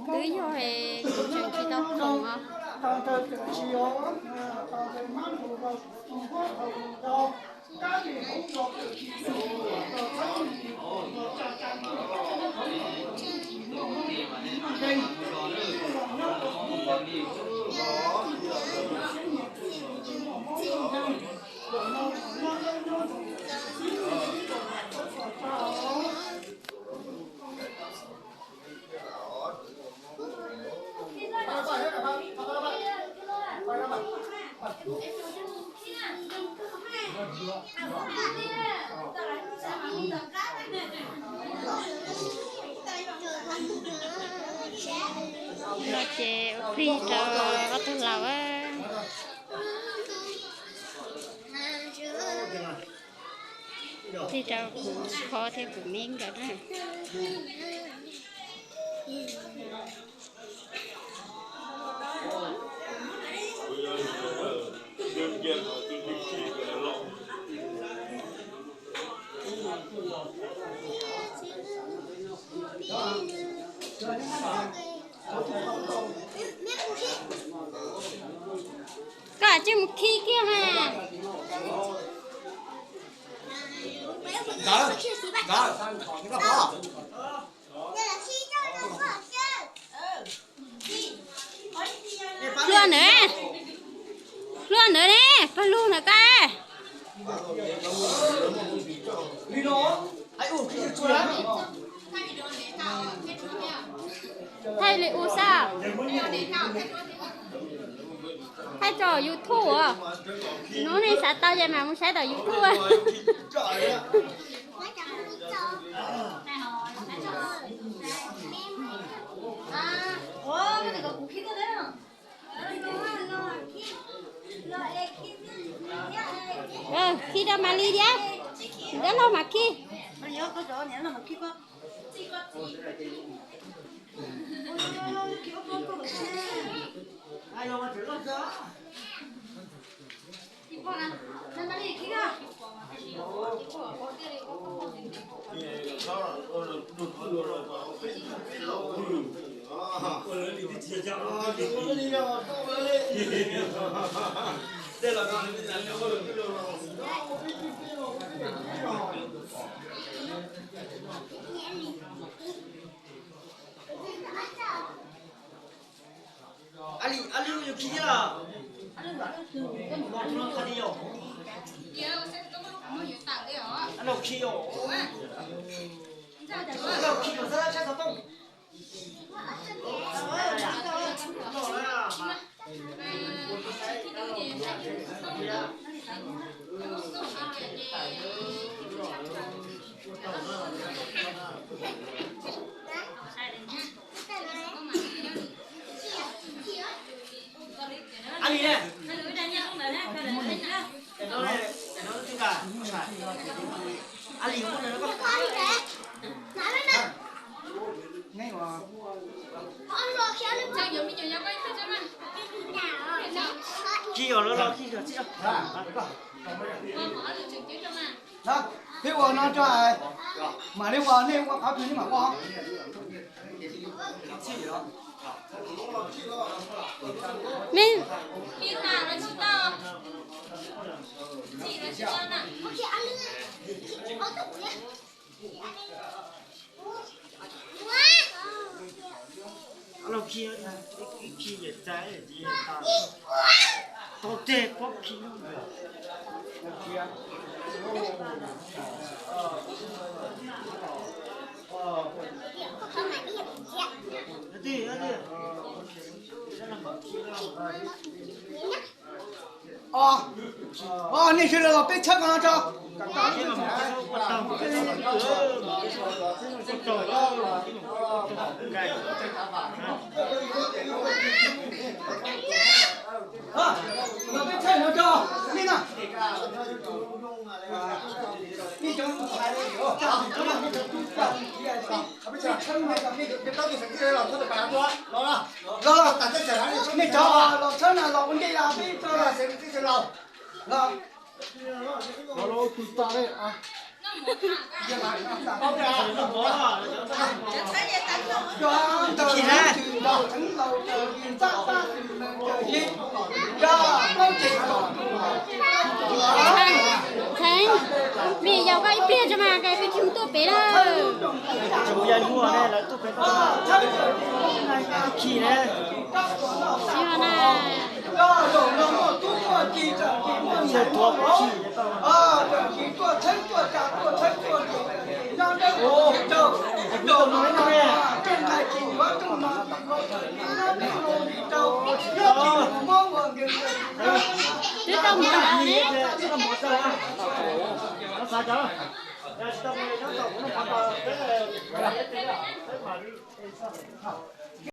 Tưới vô thì cũng chuyện chỉ đâu không à. Nó chè free cho có thứ nào á thì cho khó theo của mình cả đó. Cả chứ một khi kia mà luôn nữa nè phải luôn nữa ca thay lại u sao thay trò YouTube à nó này sẽ tao vậy mà muốn sẽ tao YouTube à khi đâu mà đi nhá đó lo mà khi Ali yung kira. Ano kaniyo? Ano kiyo? Ano kiyo? Sa sa tong. Ali nè. Nó chúng ta. Ali không có nó có. Ngay mà. Khi ở nó khi ở chứ. Đó, thế còn nó cho mà nếu còn nếu có áo thì mà có. mình Khi nào nó chỉ to chỉ nó chỉ to nèเราเคี้ยวนะเคี้ยวอย่าใจอย่าจีอย่าตาตัวเจ็บพวกเคี้ยวเคี้ยวอันนี้ฉันน่ะบอกเคี้ยว 哦，你是那个被车刚着， เคี้ยวมันจะปวดตังค์มันจะปวดตังค์ไก่ 啊，那被车刚着，你呢？你整菜的有，被车那个那个，你到底是几了？他的白多，老了，老了，大家讲你你找啊，老车呢，老问题啦，被车这了，谁这是老？老。老都大的啊！ 包点水就好了。 Cho tờ lá trừ đầu thắng đầu tờ viên sát sát tờ gì cho con chị thành bây giờ cái bia cho mà cái chúng tôi bé đó chủ nhân mua đây là tôi phảiขี่này nhưng mà này cho đồ nó một chút của chị trở chị muốn xe thuốcขี่trở chị của thân của trả của thân của chị nó đây ô đồ nói nè trên này chị có trong nó nó bị đồ bị trâu nó chị mong vào người chứ không muốn là hết chứ không muốn sao nó sao chứ nó xong rồi nó tổng nó phạt cái này cái mà đi